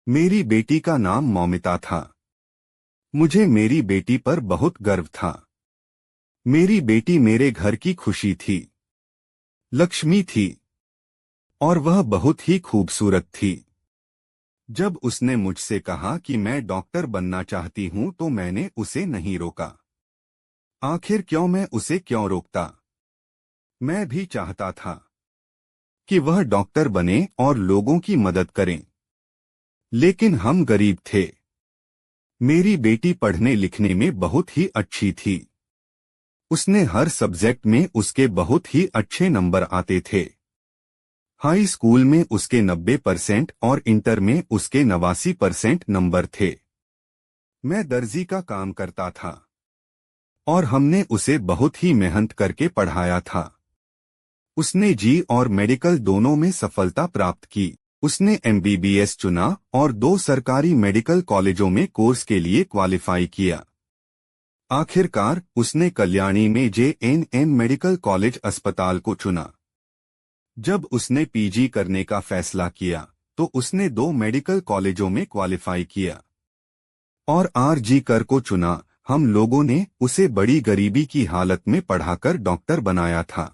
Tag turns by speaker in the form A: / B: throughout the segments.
A: मेरी बेटी का नाम मौमिता था। मुझे मेरी बेटी पर बहुत गर्व था। मेरी बेटी मेरे घर की खुशी थी, लक्ष्मी थी, और वह बहुत ही खूबसूरत थी। जब उसने मुझसे कहा कि मैं डॉक्टर बनना चाहती हूं तो मैंने उसे नहीं रोका। आखिर मैं उसे क्यों रोकता? मैं भी चाहता था कि वह डॉक्टर बने और लोगों की मदद करें। लेकिन हम गरीब थे। मेरी बेटी पढ़ने लिखने में बहुत ही अच्छी थी। उसने हर सब्जेक्ट में उसके बहुत ही अच्छे नंबर आते थे। हाई स्कूल में उसके 90% और इंटर में उसके 89% नंबर थे। मैं दर्जी का काम करता था और हमने उसे बहुत ही मेहनत करके पढ़ाया था। उसने जी और मेडिकल दोनों में सफलता प्राप्त की। उसने एमबीबीएस चुना और 2 सरकारी मेडिकल कॉलेजों में कोर्स के लिए क्वालिफाई किया। आखिरकार उसने कल्याणी में JNM मेडिकल कॉलेज अस्पताल को चुना। जब उसने पीजी करने का फैसला किया तो उसने 2 मेडिकल कॉलेजों में क्वालिफाई किया और आरजी कर को चुना। हम लोगों ने उसे बड़ी गरीबी की हालत में पढ़ाकर डॉक्टर बनाया था।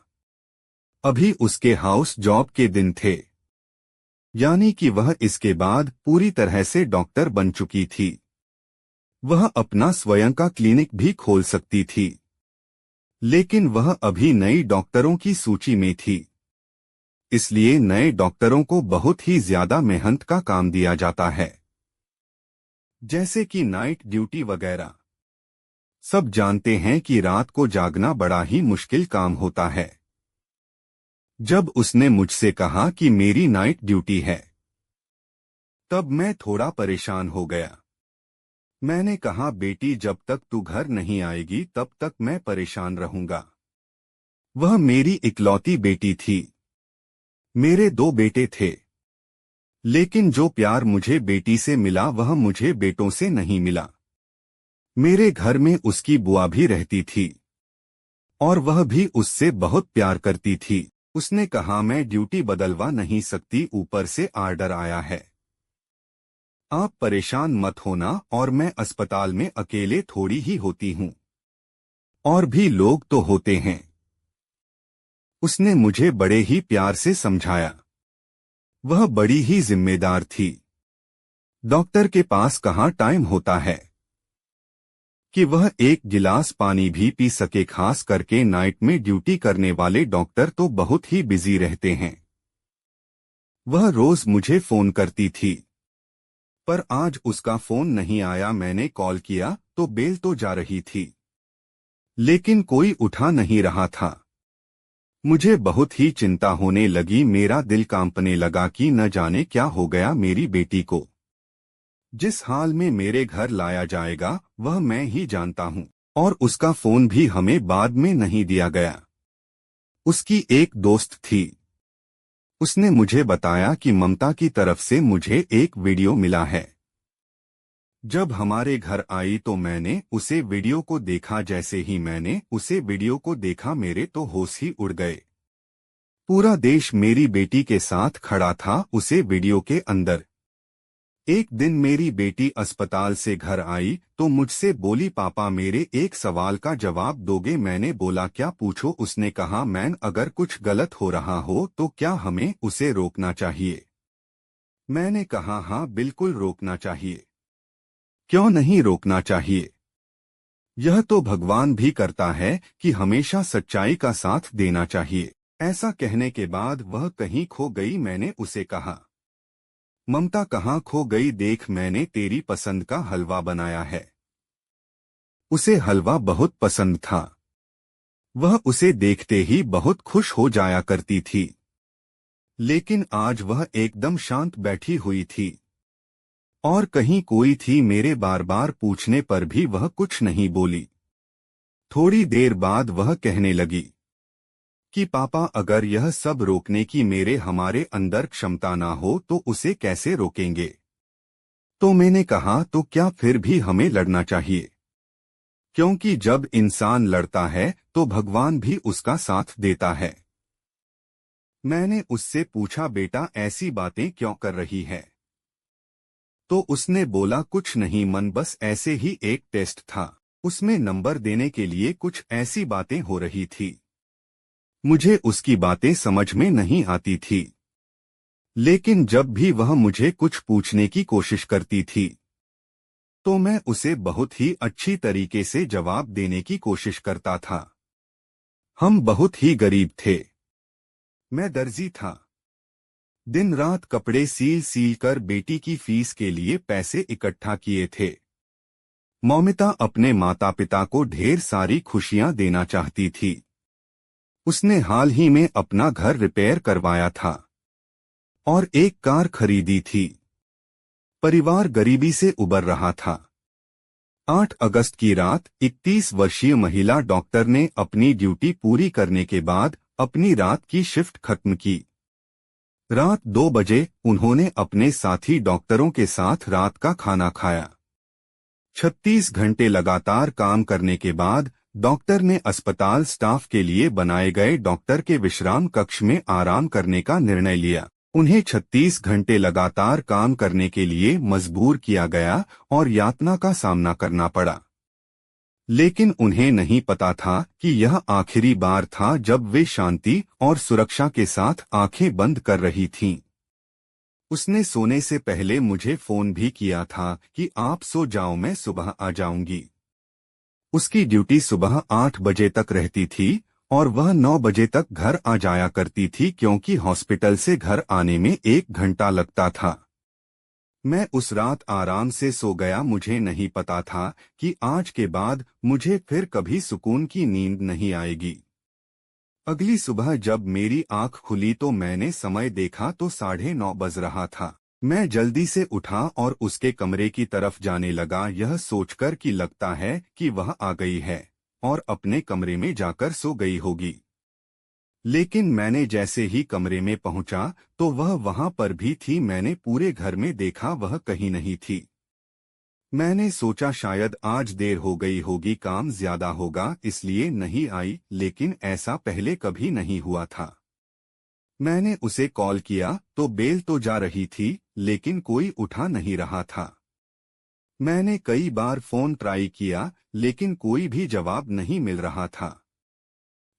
A: अभी उसके हाउस जॉब के दिन थे, यानी कि वह इसके बाद पूरी तरह से डॉक्टर बन चुकी थी। वह अपना स्वयं का क्लिनिक भी खोल सकती थी, लेकिन वह अभी नई डॉक्टरों की सूची में थी। इसलिए नए डॉक्टरों को बहुत ही ज्यादा मेहनत का काम दिया जाता है, जैसे कि नाइट ड्यूटी वगैरह। सब जानते हैं कि रात को जागना बड़ा ही मुश्किल काम होता है। जब उसने मुझसे कहा कि मेरी नाइट ड्यूटी है, तब मैं थोड़ा परेशान हो गया। मैंने कहा, बेटी, जब तक तू घर नहीं आएगी तब तक मैं परेशान रहूंगा। वह मेरी इकलौती बेटी थी। मेरे 2 बेटे थे, लेकिन जो प्यार मुझे बेटी से मिला वह मुझे बेटों से नहीं मिला। मेरे घर में उसकी बुआ भी रहती थी और वह भी उससे बहुत प्यार करती थी। उसने कहा, मैं ड्यूटी बदलवा नहीं सकती, ऊपर से आर्डर आया है। आप परेशान मत होना, और मैं अस्पताल में अकेले थोड़ी ही होती हूँ, और भी लोग तो होते हैं। उसने मुझे बड़े ही प्यार से समझाया। वह बड़ी ही जिम्मेदार थी। डॉक्टर के पास कहाँ टाइम होता है कि वह एक गिलास पानी भी पी सके, खास करके नाइट में ड्यूटी करने वाले डॉक्टर तो बहुत ही बिजी रहते हैं। वह रोज मुझे फोन करती थी, पर आज उसका फोन नहीं आया। मैंने कॉल किया तो बेल तो जा रही थी, लेकिन कोई उठा नहीं रहा था। मुझे बहुत ही चिंता होने लगी। मेरा दिल कांपने लगा कि न जाने क्या हो गया मेरी बेटी को। जिस हाल में मेरे घर लाया जाएगा वह मैं ही जानता हूँ, और उसका फोन भी हमें बाद में नहीं दिया गया। उसकी एक दोस्त थी, उसने मुझे बताया कि ममता की तरफ से मुझे एक वीडियो मिला है। जब हमारे घर आई तो मैंने उसे वीडियो को देखा। जैसे ही मैंने उसे वीडियो को देखा मेरे तो होश ही उड़ गए। पूरा देश मेरी बेटी के साथ खड़ा था उसे वीडियो के अंदर। एक दिन मेरी बेटी अस्पताल से घर आई तो मुझसे बोली, पापा, मेरे एक सवाल का जवाब दोगे? मैंने बोला, क्या? पूछो। उसने कहा, मैन, अगर कुछ गलत हो रहा हो तो क्या हमें उसे रोकना चाहिए? मैंने कहा, हाँ, बिल्कुल रोकना चाहिए। क्यों नहीं रोकना चाहिए? यह तो भगवान भी करता है कि हमेशा सच्चाई का साथ देना चाहिए। ऐसा कहने के बाद वह कहीं खो गई। मैंने उसे कहा, ममता कहाँ खो गई? देख, मैंने तेरी पसंद का हलवा बनाया है। उसे हलवा बहुत पसंद था। वह उसे देखते ही बहुत खुश हो जाया करती थी। लेकिन आज वह एकदम शांत बैठी हुई थी, और कहीं कोई थी। मेरे बार बार पूछने पर भी वह कुछ नहीं बोली। थोड़ी देर बाद वह कहने लगी कि पापा, अगर यह सब रोकने की हमारे अंदर क्षमता ना हो तो उसे कैसे रोकेंगे? तो मैंने कहा, तो क्या फिर भी हमें लड़ना चाहिए? क्योंकि जब इंसान लड़ता है तो भगवान भी उसका साथ देता है। मैंने उससे पूछा, बेटा, ऐसी बातें क्यों कर रही है? तो उसने बोला कुछ नहीं मन, बस ऐसे ही एक टेस्ट था, उसमें नंबर देने के लिए कुछ ऐसी बातें हो रही थी। मुझे उसकी बातें समझ में नहीं आती थी, लेकिन जब भी वह मुझे कुछ पूछने की कोशिश करती थी तो मैं उसे बहुत ही अच्छी तरीके से जवाब देने की कोशिश करता था। हम बहुत ही गरीब थे। मैं दर्जी था। दिन रात कपड़े सील सील कर बेटी की फीस के लिए पैसे इकट्ठा किए थे। मौमिता अपने माता पिता को ढेर सारी खुशियां देना चाहती थी। उसने हाल ही में अपना घर रिपेयर करवाया था और एक कार खरीदी थी। परिवार गरीबी से उबर रहा था। 8 अगस्त की रात 31 वर्षीय महिला डॉक्टर ने अपनी ड्यूटी पूरी करने के बाद अपनी रात की शिफ्ट खत्म की। रात 2 बजे उन्होंने अपने साथी डॉक्टरों के साथ रात का खाना खाया। 36 घंटे लगातार काम करने के बाद डॉक्टर ने अस्पताल स्टाफ के लिए बनाए गए डॉक्टर के विश्राम कक्ष में आराम करने का निर्णय लिया। उन्हें 36 घंटे लगातार काम करने के लिए मजबूर किया गया और यातना का सामना करना पड़ा। लेकिन उन्हें नहीं पता था कि यह आखिरी बार था जब वे शांति और सुरक्षा के साथ आंखें बंद कर रही थीं। उसने सोने से पहले मुझे फोन भी किया था कि आप सो जाओ, मैं सुबह आ जाऊंगी। उसकी ड्यूटी सुबह 8 बजे तक रहती थी और वह 9 बजे तक घर आ जाया करती थी क्योंकि हॉस्पिटल से घर आने में 1 घंटा लगता था। मैं उस रात आराम से सो गया। मुझे नहीं पता था कि आज के बाद मुझे फिर कभी सुकून की नींद नहीं आएगी। अगली सुबह जब मेरी आंख खुली तो मैंने समय देखा तो 9:30 बज रहा था। मैं जल्दी से उठा और उसके कमरे की तरफ जाने लगा, यह सोचकर कि लगता है कि वह आ गई है और अपने कमरे में जाकर सो गई होगी। लेकिन मैंने जैसे ही कमरे में पहुंचा तो वह वहां पर भी थी। मैंने पूरे घर में देखा, वह कहीं नहीं थी। मैंने सोचा शायद आज देर हो गई होगी, काम ज्यादा होगा इसलिए नहीं आई, लेकिन ऐसा पहले कभी नहीं हुआ था। मैंने उसे कॉल किया तो बेल तो जा रही थी लेकिन कोई उठा नहीं रहा था। मैंने कई बार फोन ट्राई किया लेकिन कोई भी जवाब नहीं मिल रहा था।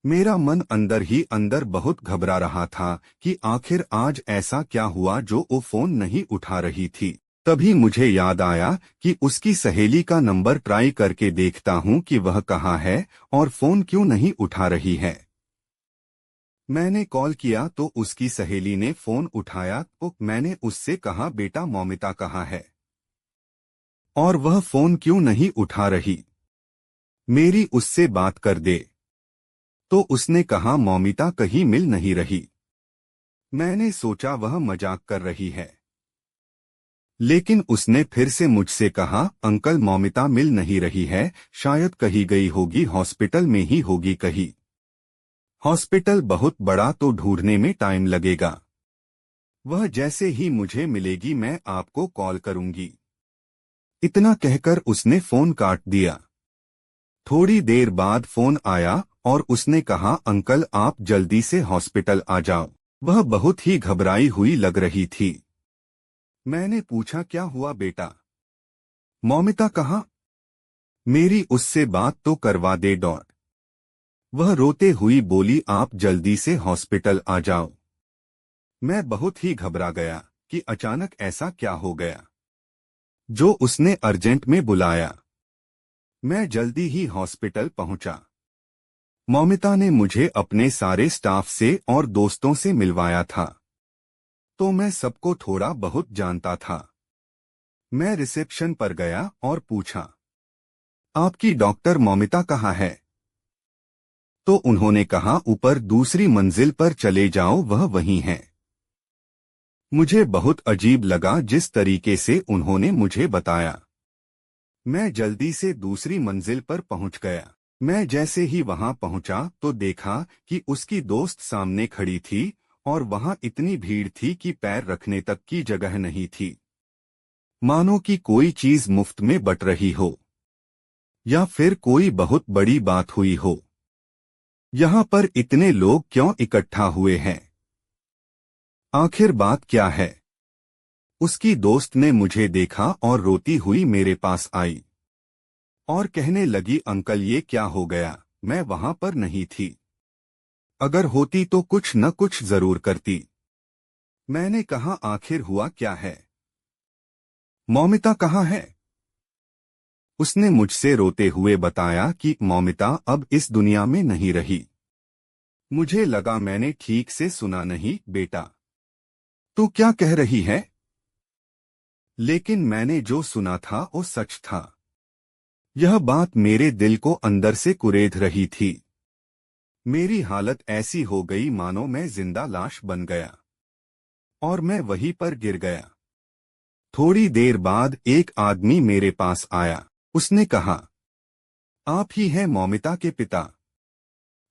A: मेरा मन अंदर ही अंदर बहुत घबरा रहा था कि आखिर आज ऐसा क्या हुआ जो वो फोन नहीं उठा रही थी। तभी मुझे याद आया कि उसकी सहेली का नंबर ट्राई करके देखता हूं कि वह कहाँ है और फोन क्यों नहीं उठा रही है। मैंने कॉल किया तो उसकी सहेली ने फोन उठाया तो मैंने उससे कहा, बेटा मौमिता कहाँ है और वह फोन क्यों नहीं उठा रही, मेरी उससे बात कर दे। तो उसने कहा, मौमिता कहीं मिल नहीं रही। मैंने सोचा वह मजाक कर रही है, लेकिन उसने फिर से मुझसे कहा, अंकल मौमिता मिल नहीं रही है, शायद कहीं गई होगी, हॉस्पिटल में ही होगी कहीं। हॉस्पिटल बहुत बड़ा तो ढूंढने में टाइम लगेगा। वह जैसे ही मुझे मिलेगी मैं आपको कॉल करूंगी। इतना कहकर उसने फोन काट दिया। थोड़ी देर बाद फोन आया और उसने कहा, अंकल आप जल्दी से हॉस्पिटल आ जाओ। वह बहुत ही घबराई हुई लग रही थी। मैंने पूछा, क्या हुआ बेटा, मौमिता कहाँ? मेरी उससे बात तो करवा दे डॉट। वह रोते हुई बोली, आप जल्दी से हॉस्पिटल आ जाओ। मैं बहुत ही घबरा गया कि अचानक ऐसा क्या हो गया जो उसने अर्जेंट में बुलाया। मैं जल्दी ही हॉस्पिटल पहुंचा। मौमिता ने मुझे अपने सारे स्टाफ से और दोस्तों से मिलवाया था, तो मैं सबको थोड़ा बहुत जानता था। मैं रिसेप्शन पर गया और पूछा, आपकी डॉक्टर मौमिता कहाँ है? तो उन्होंने कहा, ऊपर दूसरी मंजिल पर चले जाओ, वह वहीं है। मुझे बहुत अजीब लगा जिस तरीके से उन्होंने मुझे बताया। मैं जल्दी से दूसरी मंजिल पर पहुंच गया। मैं जैसे ही वहां पहुंचा तो देखा कि उसकी दोस्त सामने खड़ी थी और वहां इतनी भीड़ थी कि पैर रखने तक की जगह नहीं थी, मानो कि कोई चीज मुफ्त में बट रही हो या फिर कोई बहुत बड़ी बात हुई हो। यहाँ पर इतने लोग क्यों इकट्ठा हुए हैं? आखिर बात क्या है? उसकी दोस्त ने मुझे देखा और रोती हुई मेरे पास आई और कहने लगी, अंकल ये क्या हो गया, मैं वहां पर नहीं थी। अगर होती तो कुछ न कुछ जरूर करती। मैंने कहा, आखिर हुआ क्या है? मौमिता कहाँ है? उसने मुझसे रोते हुए बताया कि मौमिता अब इस दुनिया में नहीं रही। मुझे लगा मैंने ठीक से सुना नहीं। बेटा, तू क्या कह रही है? लेकिन मैंने जो सुना था वो सच था। यह बात मेरे दिल को अंदर से कुरेद रही थी। मेरी हालत ऐसी हो गई मानो मैं जिंदा लाश बन गया और मैं वहीं पर गिर गया। थोड़ी देर बाद एक आदमी मेरे पास आया। उसने कहा, आप ही हैं मौमिता के पिता?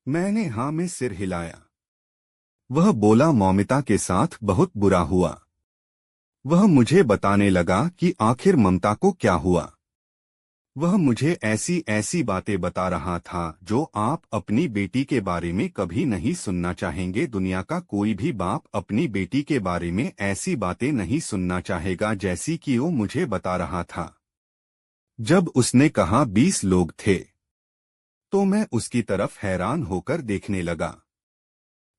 A: मैंने हाँ में सिर हिलाया। वह बोला, मौमिता के साथ बहुत बुरा हुआ। वह मुझे बताने लगा कि आखिर ममता को क्या हुआ। वह मुझे ऐसी ऐसी बातें बता रहा था जो आप अपनी बेटी के बारे में कभी नहीं सुनना चाहेंगे। दुनिया का कोई भी बाप अपनी बेटी के बारे में ऐसी बातें नहीं सुनना चाहेगा जैसी कि वो मुझे बता रहा था। जब उसने कहा 20 लोग थे, तो मैं उसकी तरफ हैरान होकर देखने लगा।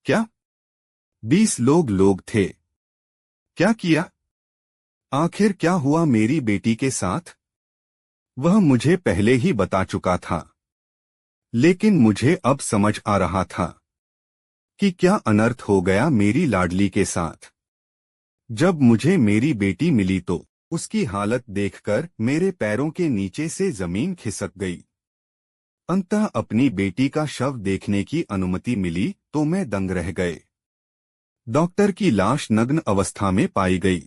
A: क्या 20 लोग थे? क्या किया? आखिर क्या हुआ मेरी बेटी के साथ? वह मुझे पहले ही बता चुका था, लेकिन मुझे अब समझ आ रहा था कि क्या अनर्थ हो गया मेरी लाडली के साथ। जब मुझे मेरी बेटी मिली तो उसकी हालत देखकर मेरे पैरों के नीचे से जमीन खिसक गई। अंततः अपनी बेटी का शव देखने की अनुमति मिली तो मैं दंग रह गए। डॉक्टर की लाश नग्न अवस्था में पाई गई।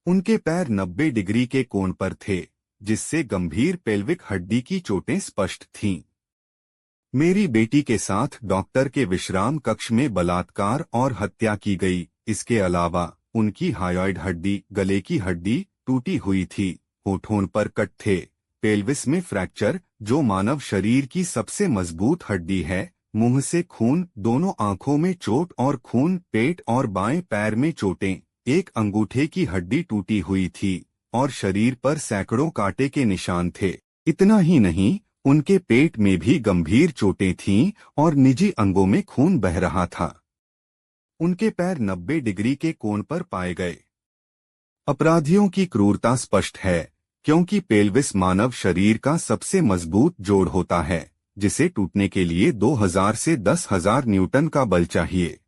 A: उनके पैर 90 डिग्री के कोण पर थे, जिससे गंभीर पेल्विक हड्डी की चोटें स्पष्ट थीं। मेरी बेटी के साथ डॉक्टर के विश्राम कक्ष में बलात्कार और हत्या की गई। इसके अलावा उनकी हायोइड हड्डी, गले की हड्डी टूटी हुई थी, होठों पर कट थे, पेल्विस में फ्रैक्चर जो मानव शरीर की सबसे मजबूत हड्डी है, मुंह से खून, दोनों आंखों में चोट और खून, पेट और बाएं पैर में चोटें, एक अंगूठे की हड्डी टूटी हुई थी और शरीर पर सैकड़ों कांटे के निशान थे। इतना ही नहीं, उनके पेट में भी गंभीर चोटें थीं और निजी अंगों में खून बह रहा था। उनके पैर 90 डिग्री के कोण पर पाए गए। अपराधियों की क्रूरता स्पष्ट है, क्योंकि पेल्विस मानव शरीर का सबसे मजबूत जोड़ होता है, जिसे टूटने के लिए 2000 से 10,000 न्यूटन का बल चाहिए।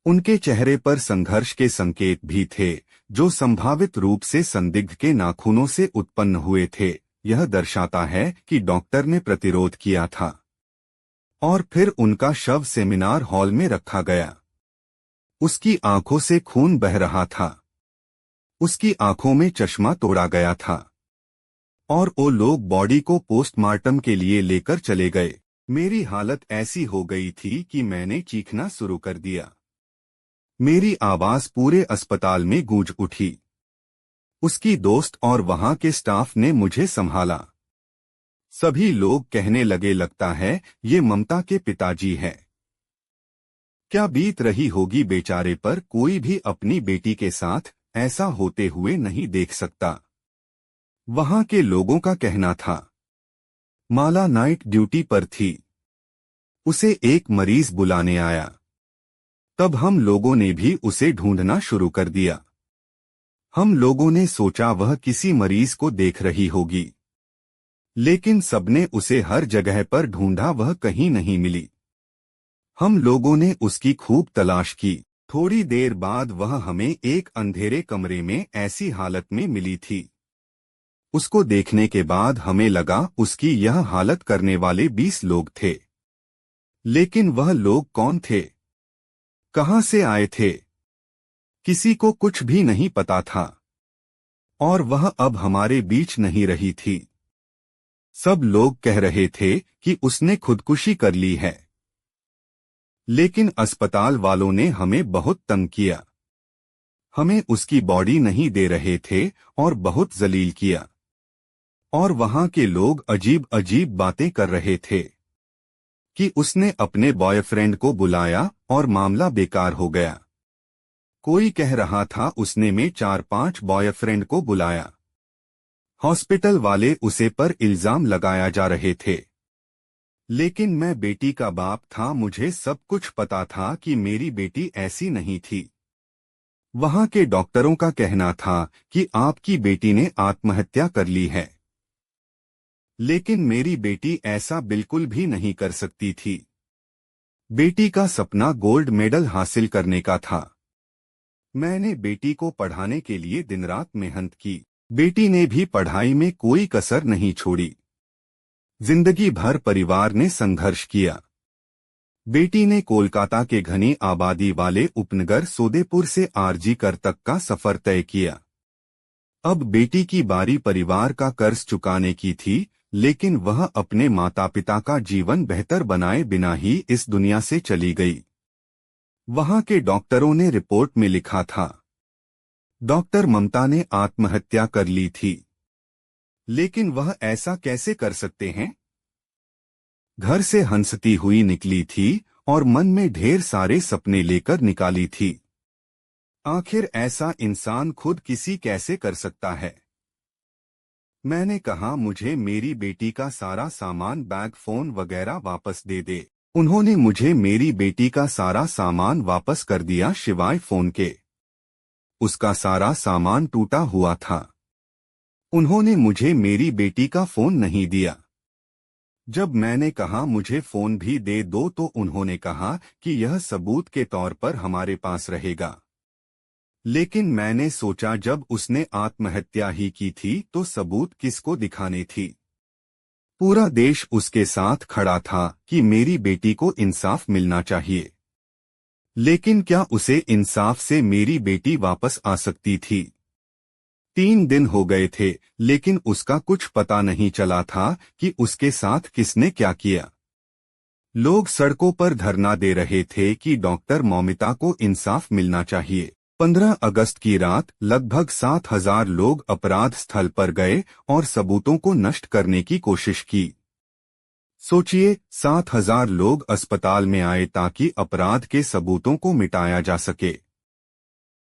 A: उनके चेहरे पर संघर्ष के संकेत भी थे, जो संभावित रूप से संदिग्ध के नाखूनों से उत्पन्न हुए थे। यह दर्शाता है कि डॉक्टर ने प्रतिरोध किया था। और फिर उनका शव सेमिनार हॉल में रखा गया। उसकी आंखों से खून बह रहा था। उसकी आंखों में चश्मा तोड़ा गया था और वो लोग बॉडी को पोस्टमार्टम के लिए लेकर चले गए। मेरी हालत ऐसी हो गई थी कि मैंने चीखना शुरू कर दिया। मेरी आवाज पूरे अस्पताल में गूंज उठी। उसकी दोस्त और वहां के स्टाफ ने मुझे संभाला। सभी लोग कहने लगे, लगता है ये ममता के पिताजी हैं। क्या बीत रही होगी बेचारे पर। कोई भी अपनी बेटी के साथ ऐसा होते हुए नहीं देख सकता। वहां के लोगों का कहना था। माला नाइट ड्यूटी पर थी। उसे एक मरीज बुलाने आया। तब हम लोगों ने भी उसे ढूंढना शुरू कर दिया। हम लोगों ने सोचा वह किसी मरीज को देख रही होगी, लेकिन सबने उसे हर जगह पर ढूंढा, वह कहीं नहीं मिली। हम लोगों ने उसकी खूब तलाश की। थोड़ी देर बाद वह हमें एक अंधेरे कमरे में ऐसी हालत में मिली थी। उसको देखने के बाद हमें लगा उसकी यह हालत करने वाले 20 लोग थे। लेकिन वह लोग कौन थे, कहां से आए थे, किसी को कुछ भी नहीं पता था। और वह अब हमारे बीच नहीं रही थी। सब लोग कह रहे थे कि उसने खुदकुशी कर ली है। लेकिन अस्पताल वालों ने हमें बहुत तंग किया। हमें उसकी बॉडी नहीं दे रहे थे और बहुत जलील किया। और वहां के लोग अजीब अजीब बातें कर रहे थे कि उसने अपने बॉयफ्रेंड को बुलाया और मामला बेकार हो गया। कोई कह रहा था उसने में 4-5 बॉयफ्रेंड को बुलाया। हॉस्पिटल वाले उसे पर इल्जाम लगाया जा रहे थे। लेकिन मैं बेटी का बाप था, मुझे सब कुछ पता था कि मेरी बेटी ऐसी नहीं थी। वहां के डॉक्टरों का कहना था कि आपकी बेटी ने आत्महत्या कर ली है। लेकिन मेरी बेटी ऐसा बिल्कुल भी नहीं कर सकती थी। बेटी का सपना गोल्ड मेडल हासिल करने का था। मैंने बेटी को पढ़ाने के लिए दिन रात मेहनत की। बेटी ने भी पढ़ाई में कोई कसर नहीं छोड़ी। जिंदगी भर परिवार ने संघर्ष किया। बेटी ने कोलकाता के घनी आबादी वाले उपनगर सोदेपुर से आरजी कर तक का सफर तय किया। अब बेटी की बारी परिवार का कर्ज चुकाने की थी, लेकिन वह अपने माता पिता का जीवन बेहतर बनाए बिना ही इस दुनिया से चली गई। वहां के डॉक्टरों ने रिपोर्ट में लिखा था, डॉक्टर ममता ने आत्महत्या कर ली थी। लेकिन वह ऐसा कैसे कर सकते हैं? घर से हंसती हुई निकली थी और मन में ढेर सारे सपने लेकर निकाली थी। आखिर ऐसा इंसान खुद किसी कैसे कर सकता है? मैंने कहा, मुझे मेरी बेटी का सारा सामान, बैग, फोन वगैरह वापस दे दे। उन्होंने मुझे मेरी बेटी का सारा सामान वापस कर दिया, शिवाय फोन के। उसका सारा सामान टूटा हुआ था। उन्होंने मुझे मेरी बेटी का फोन नहीं दिया। जब मैंने कहा मुझे फोन भी दे दो, तो उन्होंने कहा कि यह सबूत के तौर पर हमारे पास रहेगा। लेकिन मैंने सोचा, जब उसने आत्महत्या ही की थी तो सबूत किसको दिखाने थी? पूरा देश उसके साथ खड़ा था कि मेरी बेटी को इंसाफ मिलना चाहिए। लेकिन क्या उसे इंसाफ से मेरी बेटी वापस आ सकती थी? 3 दिन हो गए थे, लेकिन उसका कुछ पता नहीं चला था कि उसके साथ किसने क्या किया। लोग सड़कों पर धरना दे रहे थे कि डॉक्टर मौमिता को इंसाफ मिलना चाहिए। 15 अगस्त की रात लगभग 7,000 लोग अपराध स्थल पर गए और सबूतों को नष्ट करने की कोशिश की। सोचिए, 7,000 लोग अस्पताल में आए ताकि अपराध के सबूतों को मिटाया जा सके।